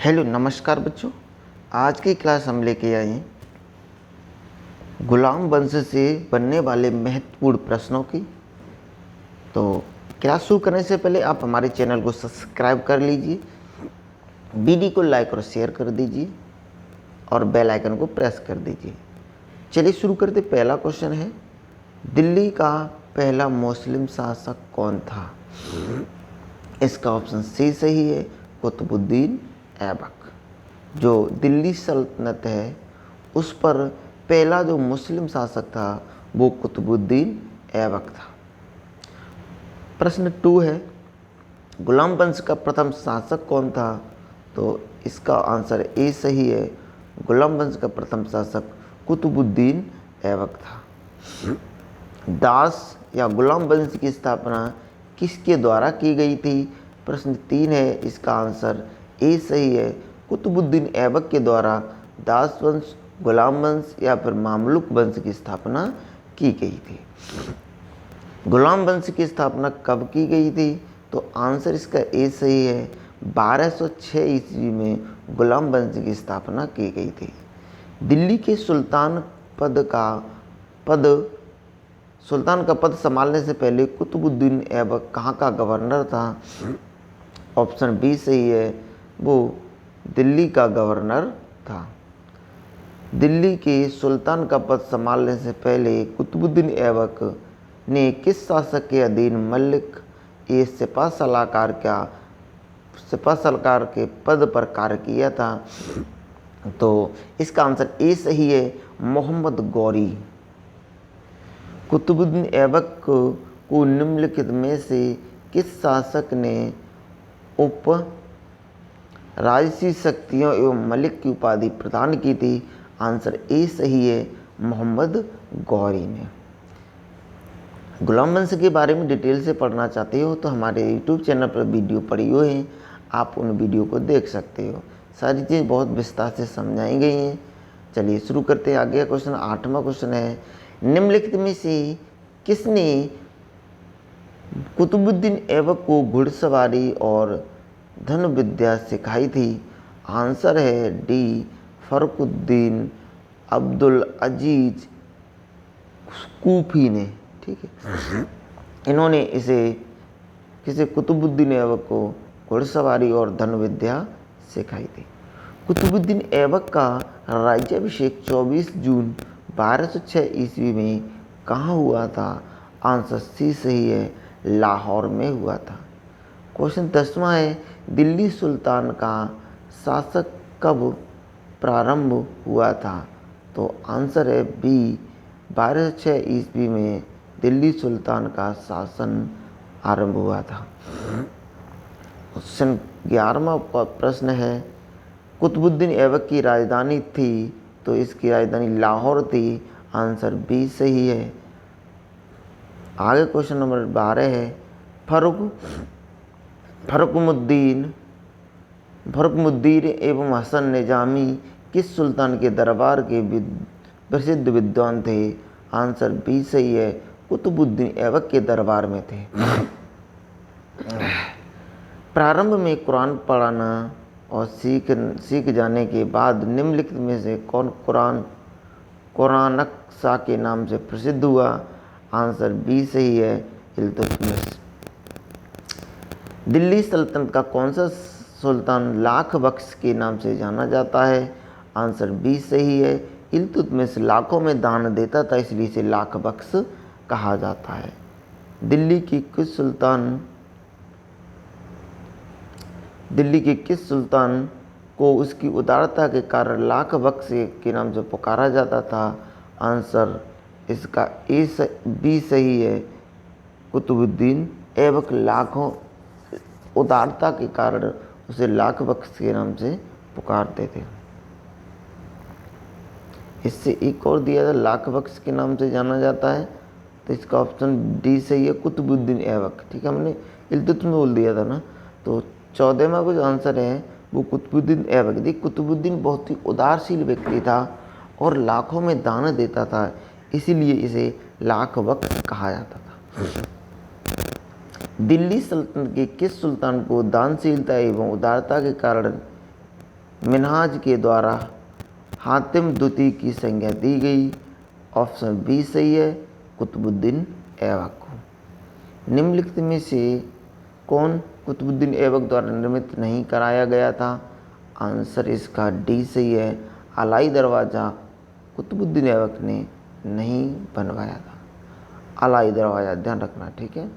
Hello नमस्कार बच्चों। आज की क्लास हम लेके आए हैं गुलाम वंश से बनने वाले महत्वपूर्ण प्रश्नों की। तो क्लास शुरू करने से पहले आप हमारे चैनल को सब्सक्राइब कर लीजिए, वीडियो को लाइक और शेयर कर दीजिए और बेल आइकन को प्रेस कर दीजिए। चलिए शुरू करते। पहला क्वेश्चन है, दिल्ली का पहला मुस्लिम शासक कौन था? इसका ऑप्शन सी सही है, कुतुबुद्दीन ऐबक। जो दिल्ली सल्तनत है उस पर पहला जो मुस्लिम शासक था वो कुतुबुद्दीन ऐबक था। प्रश्न 2 है, गुलाम वंश का प्रथम शासक कौन था? तो इसका आंसर ए सही है, गुलाम वंश का प्रथम शासक कुतुबुद्दीन ऐबक था। दास या गुलाम वंश की स्थापना किसके द्वारा की गई थी? प्रश्न 3 है, इसका आंसर ए सही है, कुतुबुद्दीन ऐबक के द्वारा दास वंश, गुलाम वंश या फिर मामलुक वंश की स्थापना की गई थी। गुलाम वंश की स्थापना कब की गई थी? तो आंसर इसका ए सही है, 1206 ईस्वी में गुलाम वंश की स्थापना की गई थी। दिल्ली के सुल्तान का पद संभालने से पहले कुतुबुद्दीन ऐबक कहाँ का गवर्नर था? ऑप्शन बी सही है, वो दिल्ली का गवर्नर था। दिल्ली के सुल्तान का पद संभालने से पहले कुतुबुद्दीन ऐबक ने किस शासक के अधीन मलिक ए सिपा सलाहकार के पद पर कार्य किया था? तो इसका आंसर ए सही है, मोहम्मद गौरी। कुतुबुद्दीन ऐबक को निम्नलिखित में से किस शासक ने उप राजसी शक्तियों एवं मलिक की उपाधि प्रदान की थी? आंसर ए सही है, मोहम्मद गौरी ने। गुलाम वंश के बारे में डिटेल से पढ़ना चाहते हो तो हमारे यूट्यूब चैनल पर वीडियो पड़ी हुई हैं, आप उन वीडियो को देख सकते हो। सारी चीज़ बहुत विस्तार से समझाई गई हैं। चलिए शुरू करते हैं। आगे का क्वेश्चन 8वां क्वेश्चन है, निम्नलिखित में से किसने कुतुबुद्दीन ऐबक को घुड़सवारी और धन विद्या सिखाई थी? आंसर है डी, फरुखुद्दीन अब्दुल अजीज कूफी ने। ठीक है, इन्होंने किसे कुतुबुद्दीन ऐबक को घुड़सवारी और धन विद्या सिखाई थी। कुतुबुद्दीन ऐबक का राज्याभिषेक 24 जून 1206 ईस्वी में कहाँ हुआ था? आंसर सी सही है, लाहौर में हुआ था। क्वेश्चन 10वां है, दिल्ली सुल्तान का शासक कब प्रारंभ हुआ था? तो आंसर है बी, 1206 ईस्वी में दिल्ली सुल्तान का शासन आरंभ हुआ था। क्वेश्चन 11वां प्रश्न है, कुतुबुद्दीन ऐबक की राजधानी थी, तो इसकी राजधानी लाहौर थी। आंसर बी सही है। आगे क्वेश्चन नंबर 12 है, फरुखमुद्दीन एवं हसन निजामी किस सुल्तान के दरबार के प्रसिद्ध विद्वान थे? आंसर बी सही है, कुतुबुद्दीन ऐबक के दरबार में थे। प्रारंभ में कुरान पढ़ाना और सीख जाने के बाद निम्नलिखित में से कौन कुरानक्शा के नाम से प्रसिद्ध हुआ? आंसर बी सही है, इल्तुतमिश। दिल्ली सल्तनत का कौन सा सुल्तान लाख बख्श के नाम से जाना जाता है? आंसर बी सही है, इल्तुतमिश लाखों में दान देता था, इसलिए इसे लाख बख्श कहा जाता है। दिल्ली के किस सुल्तान को उसकी उदारता के कारण लाख बख्श के नाम से पुकारा जाता था? आंसर इसका बी सही है, कुतुबुद्दीन ऐबक लाखों उदारता के कारण उसे लाख बख्श के नाम से पुकारते थे। इससे एक और दिया था, लाख बख्श के नाम से जाना जाता है, तो इसका ऑप्शन डी सही है, कुतुबुद्दीन ऐबक। ठीक है, हमने इल्तुतमिश बोल दिया था ना। तो 14वां जो आंसर है वो कुतुबुद्दीन ऐबक। देखिए, कुतुबुद्दीन बहुत ही उदारशील व्यक्ति था और लाखों में दान देता था, इसीलिए इसे लाख बख्श कहा जाता था। दिल्ली सल्तनत के किस सुल्तान को दानशीलता एवं उदारता के कारण मिनहाज के द्वारा हातिम द्वितीय की संज्ञा दी गई। ऑप्शन बी सही है, कुतुबुद्दीन ऐबक को। निम्नलिखित में से कौन कुतुबुद्दीन ऐबक द्वारा निर्मित नहीं कराया गया था? आंसर इसका डी सही है, अलाई दरवाज़ा कुतुबुद्दीन ऐबक ने नहीं बनवाया था। अलाई दरवाज़ा ध्यान रखना, ठीक है।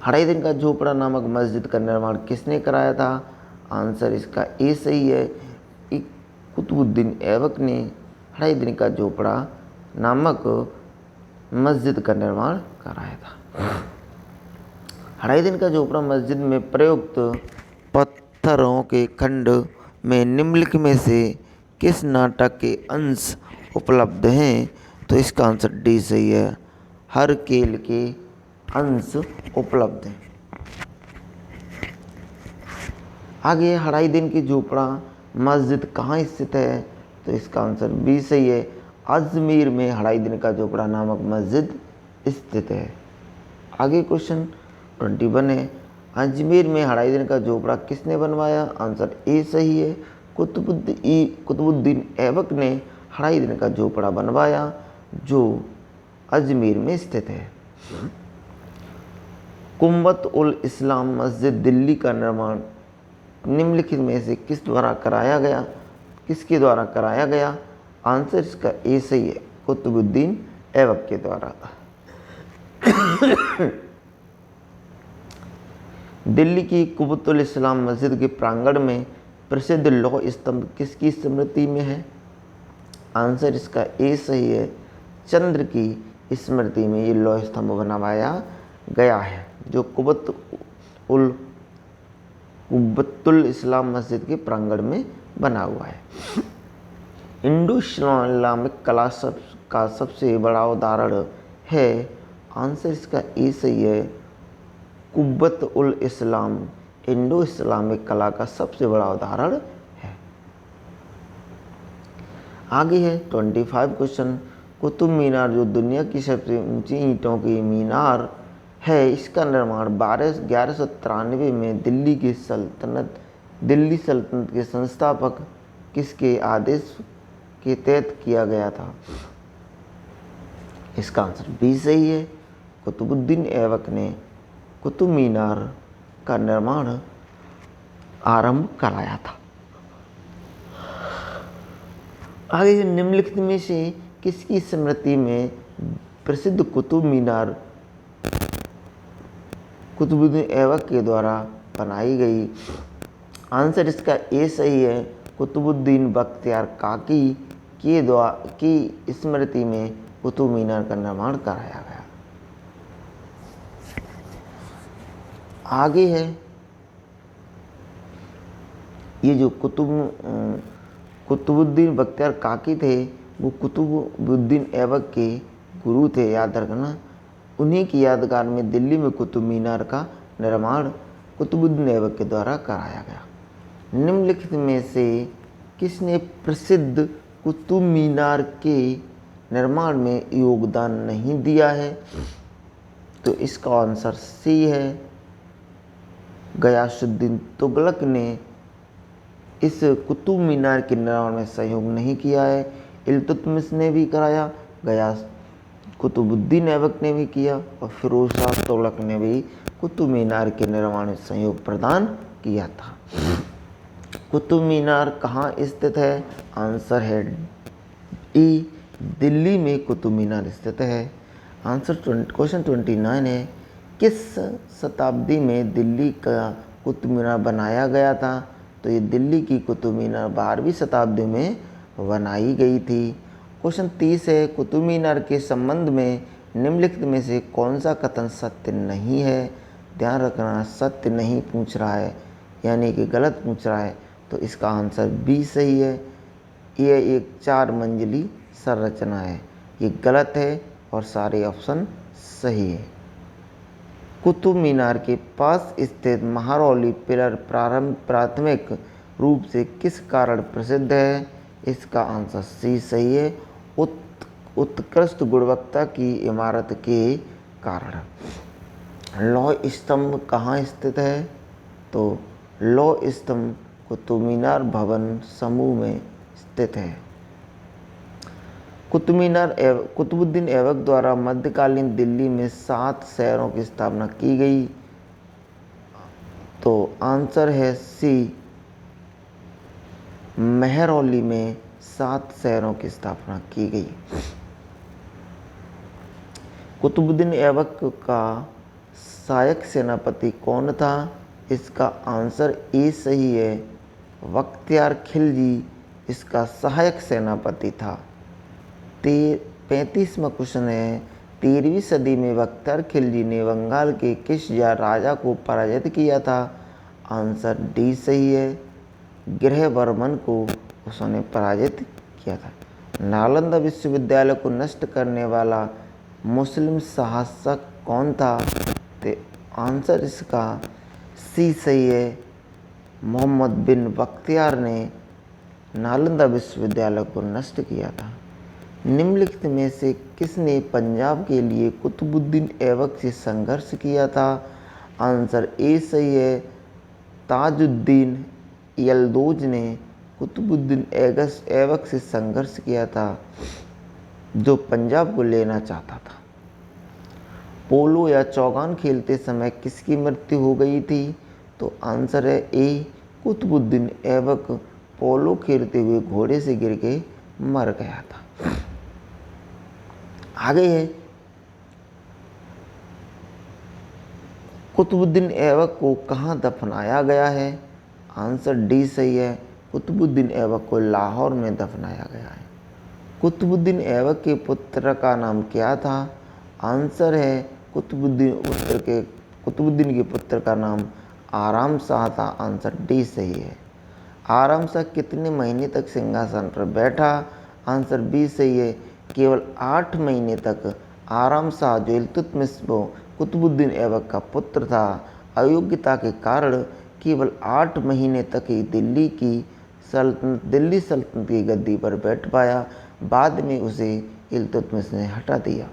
अढ़ाई दिन का झोपड़ा नामक मस्जिद का निर्माण किसने कराया था? आंसर इसका ए सही है, कुतुबुद्दीन ऐबक ने अढ़ाई दिन का झोपड़ा नामक मस्जिद का निर्माण कराया था। अढ़ाई दिन का झोपड़ा मस्जिद में प्रयुक्त पत्थरों के खंड में निम्नलिखित में से किस नाटक के अंश उपलब्ध हैं? तो इसका आंसर डी सही है, हर खेल के अंश उपलब्ध हैं। आगे अढ़ाई दिन की झोपड़ा मस्जिद कहाँ स्थित है? तो इसका आंसर बी सही है, अजमेर में अढ़ाई दिन का झोपड़ा नामक मस्जिद स्थित है। आगे क्वेश्चन 21 है, अजमेर में अढ़ाई दिन का झोपड़ा किसने बनवाया? आंसर ए सही है, कुतुबुद्दीन ऐबक ने अढ़ाई दिन का झोपड़ा बनवाया जो अजमेर में स्थित है। कुंबत उल इस्लाम मस्जिद दिल्ली का निर्माण निम्नलिखित में से किस द्वारा कराया गया? किसके द्वारा कराया गया? आंसर इसका ए सही है, कुतुबुद्दीन ऐबक के द्वारा। दिल्ली की कुंबत उल इस्लाम मस्जिद के प्रांगण में प्रसिद्ध लौह स्तंभ किसकी स्मृति में है? आंसर इसका ए सही है, चंद्र की स्मृति में ये लौह स्तंभ बनवाया गया है जो कुब्बतुल इस्लाम मस्जिद के प्रांगण में बना हुआ है। इंडो इस्लामिक कला का सबसे बड़ा उदाहरण है। आंसर इसका ए सही है, कुब्बत उल इस्लाम इंडो इस्लामिक कला का सबसे बड़ा उदाहरण है। आगे है 25 क्वेश्चन, कुतुब मीनार जो दुनिया की सबसे ऊंची ईंटों की मीनार है, इसका निर्माण 1193 में दिल्ली सल्तनत के संस्थापक किसके आदेश के तहत किया गया था? इसका आंसर बी सही है, कुतुबुद्दीन ऐबक ने कुतुब मीनार का निर्माण आरंभ कराया था। आगे निम्नलिखित में से किसकी स्मृति में प्रसिद्ध कुतुब मीनार कुतुबुद्दीन ऐबक के द्वारा बनाई गई? आंसर इसका ए सही है, कुतुबुद्दीन बख्तियार काकी की स्मृति में कुतुब मीनार का निर्माण कराया गया। आगे है ये जो कुतुबुद्दीन बख्तियार काकी थे वो कुतुबुद्दीन ऐबक के गुरु थे, याद रखना। उन्हीं की यादगार में दिल्ली में कुतुब मीनार का निर्माण कुतुबुद्दीन ऐबक के द्वारा कराया गया। निम्नलिखित में से किसने प्रसिद्ध कुतुब मीनार के निर्माण में योगदान नहीं दिया है? तो इसका आंसर सी है, गयासुद्दीन तुगलक ने इस कुतुब मीनार के निर्माण में सहयोग नहीं किया है। इल्तुतमिश ने भी कराया, कुतुबुद्दीन ऐबक ने भी किया और फिरोज शाह तुगलक ने भी कुतुब मीनार के निर्माण में सहयोग प्रदान किया था। कुतुब मीनार कहाँ स्थित है? आंसर है ई, दिल्ली में कुतुब मीनार स्थित है। आंसर क्वेश्चन 29 है, किस शताब्दी में दिल्ली का कुतुब मीनार बनाया गया था? तो ये दिल्ली की कुतुब मीनार 12वीं शताब्दी में बनाई गई थी। क्वेश्चन 30 है, कुतुब मीनार के संबंध में निम्नलिखित में से कौन सा कथन सत्य नहीं है? ध्यान रखना, सत्य नहीं पूछ रहा है यानी कि गलत पूछ रहा है, तो इसका आंसर बी सही है। ये एक 4 मंजिली संरचना है, ये गलत है और सारे ऑप्शन सही है। कुतुब मीनार के पास स्थित महारौली पिलर प्राथमिक रूप से किस कारण प्रसिद्ध है? इसका आंसर सी सही है, उत्कृष्ट गुणवत्ता की इमारत के कारण। लौह स्तंभ कहाँ स्थित है? तो लौह स्तंभ कुतुब मीनार भवन समूह में स्थित है। कुतुबुद्दीन ऐबक द्वारा मध्यकालीन दिल्ली में 7 शहरों की स्थापना की गई। तो आंसर है सी, मेहरौली में 7 शहरों की स्थापना की गई। कुतुबुद्दीन ऐबक का सहायक सेनापति कौन था? इसका आंसर ए सही है, बख्तियार खिलजी इसका सहायक सेनापति था। 35वां क्वेश्चन है, 13वीं सदी में बख्तियार खिलजी ने बंगाल के किस राजा को पराजित किया था? आंसर डी सही है, गृहवर्मन को उसने पराजित किया था। नालंदा विश्वविद्यालय को नष्ट करने वाला मुस्लिम शासक कौन था? तो आंसर इसका सी सही है, मोहम्मद बिन बख्तियार ने नालंदा विश्वविद्यालय को नष्ट किया था। निम्नलिखित में से किसने पंजाब के लिए कुतुबुद्दीन ऐबक से संघर्ष किया था? आंसर ए सही है, ताजुद्दीन यलदौज ने कुतुबुद्दीन ऐबक से संघर्ष किया था, जो पंजाब को लेना चाहता था। पोलो या चौगान खेलते समय किसकी मृत्यु हो गई थी? तो आंसर है ए, कुतुबुद्दीन ऐबक पोलो खेलते हुए घोड़े से गिर के मर गया था। आगे है, कुतुबुद्दीन ऐबक को कहाँ दफनाया गया है? आंसर डी सही है, कुतुबुद्दीन ऐबक को लाहौर में दफनाया गया है। कुतुबुद्दीन ऐबक के पुत्र का नाम क्या था? आंसर है कुतुबुद्दीन के पुत्र का नाम आराम शाह था। आंसर डी सही है। आराम शाह कितने महीने तक सिंहासन पर बैठा? आंसर बी सही है, केवल 8 महीने तक। आराम शाह जो इल्तुतमिश कुतुबुद्दीन ऐबक का पुत्र था, अयोग्यता के कारण केवल 8 महीने तक ही दिल्ली सल्तनत की गद्दी पर बैठ पाया। बाद में उसे इल्तुतमिश ने हटा दिया।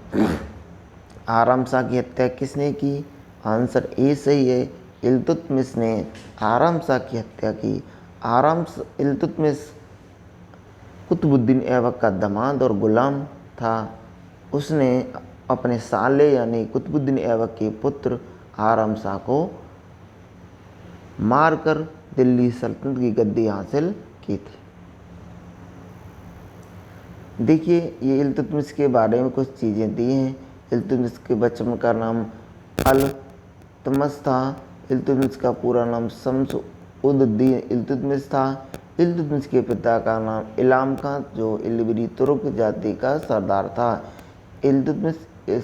आराम शाह की हत्या किसने की? आंसर ए सही है, इल्तुतमिश ने आराम शाह की हत्या की। इल्तुतमिश कुतुबुद्दीन ऐबक का दामाद और गुलाम था। उसने अपने साले यानी कुतुबुद्दीन ऐबक के पुत्र आराम शाह को मारकर दिल्ली सल्तनत की गद्दी हासिल की थी। देखिए, ये इल्तुतमिश के बारे में कुछ चीज़ें दी हैं। इल्तुतमिश के बचपन का नाम अल-तमस था। इल्तुतमिश का पूरा नाम शम्स-उद-दीन इल्तुतमिश था। इल्तुतमिश के पिता का नाम इलाम खां, जो इलबरी तुर्क जाति का सरदार था। इल्तुतमिश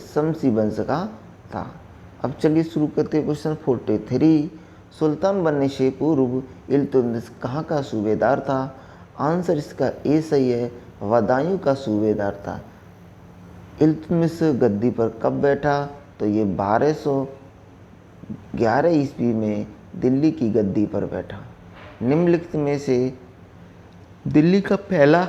शमसी वंश का था। अब चलिए शुरू करते हैं क्वेश्चन 43। सुल्तान बनने से पूर्व इल्तुतमिश कहाँ का सूबेदार था? आंसर इसका ए सही है, बदायूं का सूबेदार था। इल्तुतमिश गद्दी पर कब बैठा? तो ये 1211 ईस्वी में दिल्ली की गद्दी पर बैठा। निम्नलिखित में से दिल्ली का पहला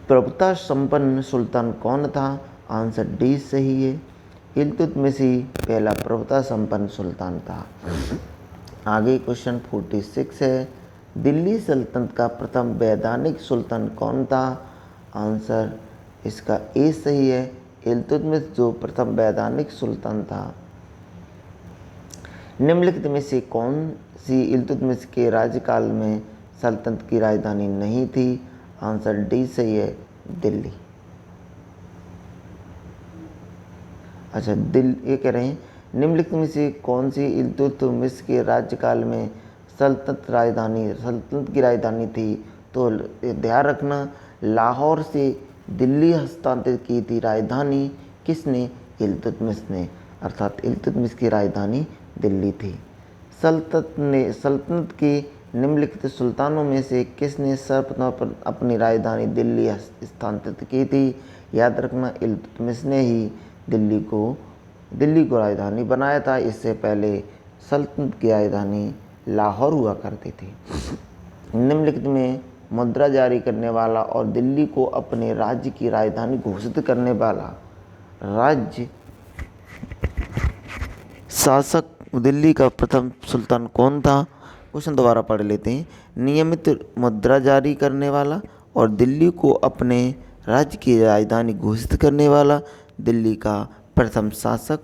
प्रभुता संपन्न सुल्तान कौन था? आंसर डी सही है, इल्तुतमिश ही पहला प्रभुता संपन्न सुल्तान था। आगे क्वेश्चन 46 है, दिल्ली सल्तनत का प्रथम वैधानिक सुल्तान कौन था? आंसर इसका ए सही है, इल्तुतमिश जो प्रथम वैधानिक सुल्तान था। निम्नलिखित में से कौन सी इल्तुतमिश के राज्यकाल में सल्तनत की राजधानी नहीं थी? आंसर डी सही है, दिल्ली। अच्छा, ये कह रहे हैं निम्नलिखित में से कौन सी इल्तुतमिश के राज्यकाल में सल्तनत की राजधानी थी? तो ध्यान रखना, लाहौर से दिल्ली हस्तांतरित की थी राजधानी किसने? इल्तुतमिश ने, अर्थात इल्तुतमिश की राजधानी दिल्ली थी। सल्तनत के निम्नलिखित सुल्तानों में से किसने सर्वप्रथम अपनी राजधानी दिल्ली स्थानांतरित की थी? याद रखना, इल्तुतमिश ने ही दिल्ली को राजधानी बनाया था। इससे पहले सल्तनत की राजधानी लाहौर हुआ करती थी। निम्नलिखित में मुद्रा जारी करने वाला और दिल्ली को अपने राज्य की राजधानी घोषित करने वाला राज्य शासक दिल्ली का प्रथम सुल्तान कौन था? क्वेश्चन दोबारा पढ़ लेते हैं। नियमित मुद्रा जारी करने वाला और दिल्ली को अपने राज्य की राजधानी घोषित करने वाला दिल्ली का प्रथम शासक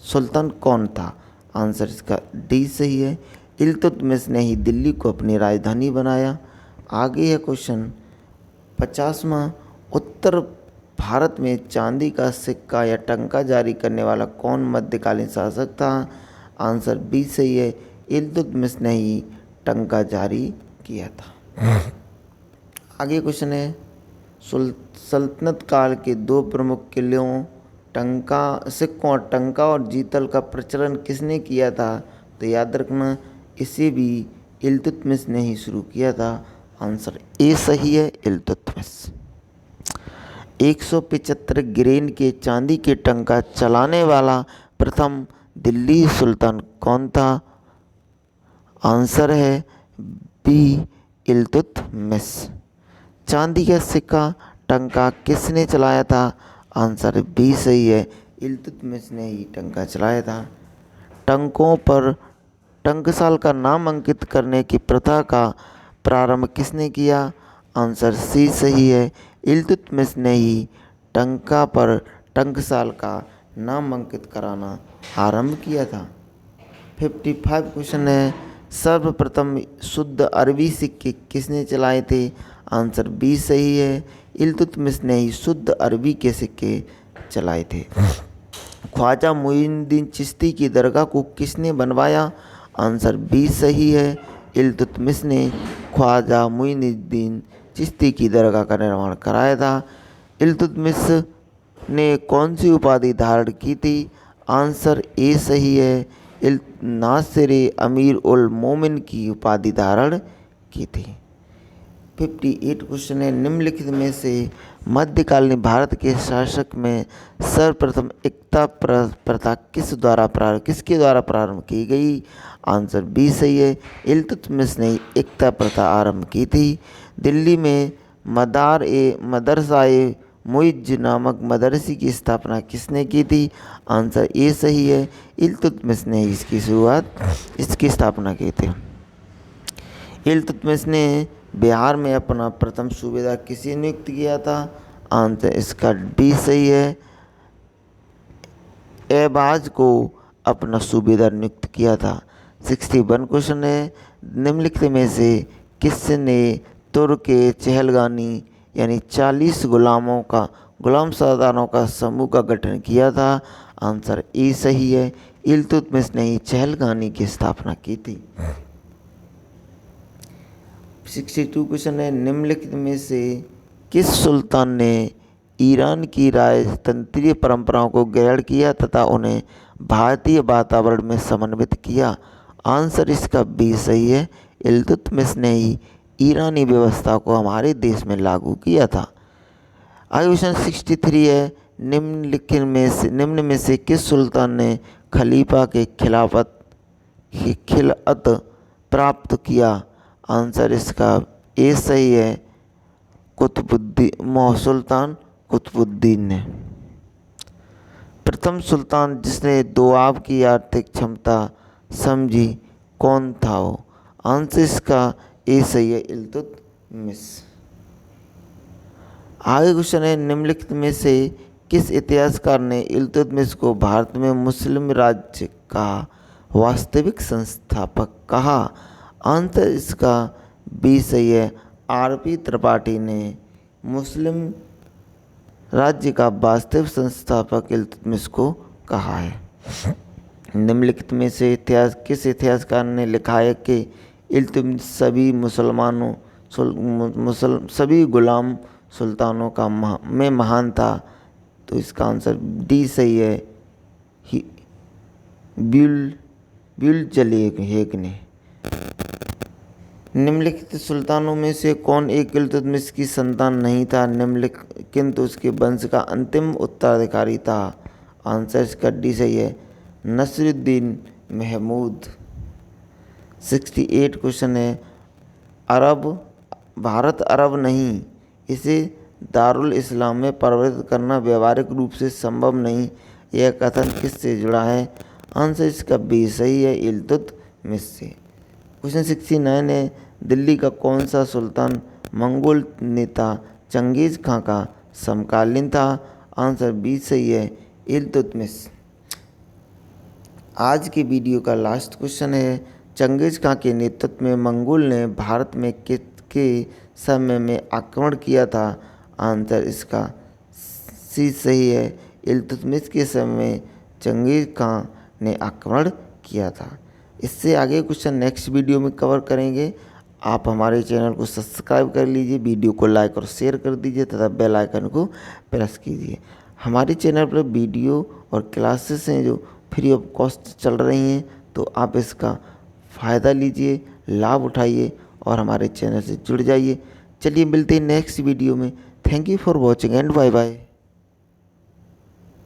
सुल्तान कौन था? आंसर इसका डी सही है। इल्तुतमिश ने ही दिल्ली को अपनी राजधानी बनाया। आगे है क्वेश्चन 50वां। उत्तर भारत में चांदी का सिक्का या टंका जारी करने वाला कौन मध्यकालीन शासक था? आंसर बी सही है। इल्तुतमिश ने ही टंका जारी किया था। आगे क्वेश्चन है सल्तनत काल के दो प्रमुख किलों सिक्कों और टंका और जीतल का प्रचलन किसने किया था? तो याद रखना इसे भी इल्तुतमिश ने ही शुरू किया था। आंसर ए सही है, इल्तुतमिश। 175 ग्रेन के चांदी के टंका चलाने वाला प्रथम दिल्ली सुल्तान कौन था? आंसर है बी इल्तुतमिश। चांदी का सिक्का टंका किसने चलाया था? आंसर बी सही है, इल्तुतमिश ने ही टंका चलाया था। टंकों पर टंकसाल का नाम अंकित करने की प्रथा का प्रारंभ किसने किया? आंसर सी सही है, इल्तुतमिश ने ही टंका पर टंकसाल का नाम अंकित कराना आरंभ किया था। 55 क्वेश्चन है सर्वप्रथम शुद्ध अरबी सिक्के किसने चलाए थे? आंसर बी सही है, इल्तुतमिश ने ही शुद्ध अरबी के सिक्के चलाए थे। ख्वाजा मुइनुद्दीन चिश्ती की दरगाह को किसने बनवाया? आंसर बी सही है, इल्तुतमिश ने ख्वाजा मुइनुद्दीन चिश्ती की दरगाह का निर्माण कराया था। इल्तुतमिश ने कौन सी उपाधि धारण की थी? आंसर ए सही है, नासिर अमीर उल मोमिन की उपाधि धारण की थी। 58 क्वेश्चन है निम्नलिखित में से मध्यकालीन भारत के शासक में सर्वप्रथम एकता प्रथा किसके द्वारा प्रारंभ की गई? आंसर बी सही है, इल्तुतमिश ने एकता प्रथा आरंभ की थी। दिल्ली में मदरसा-ए मुइज़ नामक मदरसे की स्थापना किसने की थी? आंसर ए सही है, इल्तुतमिश ने इसकी स्थापना की थी। इल्तुतमिश ने बिहार में अपना प्रथम सूबेदार किसे नियुक्त किया था? आंसर इसका डी सही है, ऐबाज को अपना सूबेदार नियुक्त किया था। 61 क्वेश्चन है निम्नलिखित में से किसने तुर्क चहलगानी यानी 40 गुलाम सरदारों का समूह का गठन किया था? आंसर ए सही है, इल्तुतमिश ने ही चहलगानी की स्थापना की थी। 62 क्वेश्चन है निम्नलिखित में से किस सुल्तान ने ईरान की राजतंत्रीय परंपराओं को ग्रहण किया तथा उन्हें भारतीय वातावरण में समन्वित किया? आंसर इसका बी सही है, इल्तुतमिश ने ही ईरानी व्यवस्था को हमारे देश में लागू किया था। आगे क्वेश्चन 63 है निम्न में से किस सुल्तान ने खलीफा के खिलाफत प्राप्त किया? आंसर इसका ए सही है, सुल्तान कुतुबुद्दीन ने। प्रथम सुल्तान जिसने दोआब की आर्थिक क्षमता समझी कौन था वो? आंसर इसका ए सही है, इल्तुतमिश। आगे क्वेश्चन है निम्नलिखित में से किस इतिहासकार ने इल्तुतमिश को भारत में मुस्लिम राज्य का वास्तविक संस्थापक कहा? आंसर इसका बी सही है, आर.पी. त्रिपाठी ने मुस्लिम राज्य का वास्तविक संस्थापक इल्तुतमिश को कहा है। निम्नलिखित में से किस इतिहासकार ने लिखा है कि इल्तुतमिश सभी गुलाम सुल्तानों का में महान था? तो इसका आंसर डी सही है, ब्यूलजलेग ने। निम्नलिखित सुल्तानों में से कौन एक इल्तुतमिश की संतान नहीं था किंतु उसके वंश का अंतिम उत्तराधिकारी था? आंसर इसका डी सही है, नसीरुद्दीन महमूद। 68 क्वेश्चन है भारत अरब नहीं, इसे दारुल इस्लाम में परिवर्तित करना व्यावहारिक रूप से संभव नहीं, यह कथन किससे जुड़ा है? आंसर इसका बी सही है, इल्तुतमिश से। क्वेश्चन 69 है, दिल्ली का कौन सा सुल्तान मंगोल नेता चंगेज़ खां का समकालीन था? आंसर बी सही है, इल्तुतमिश। आज की वीडियो का लास्ट क्वेश्चन है, चंगेज़ खां के नेतृत्व में मंगोल ने भारत में किसके समय में आक्रमण किया था? आंसर इसका सी सही है, इल्तुतमिश के समय में चंगेज़ खां ने आक्रमण किया था। इससे आगे क्वेश्चन नेक्स्ट वीडियो में कवर करेंगे। आप हमारे चैनल को सब्सक्राइब कर लीजिए, वीडियो को लाइक और शेयर कर दीजिए तथा बेल आइकन को प्रेस कीजिए। हमारे चैनल पर वीडियो और क्लासेस हैं जो फ्री ऑफ कॉस्ट चल रही हैं, तो आप इसका फ़ायदा लीजिए, लाभ उठाइए और हमारे चैनल से जुड़ जाइए। चलिए मिलते हैं नेक्स्ट वीडियो में। Thank you for watching and bye bye.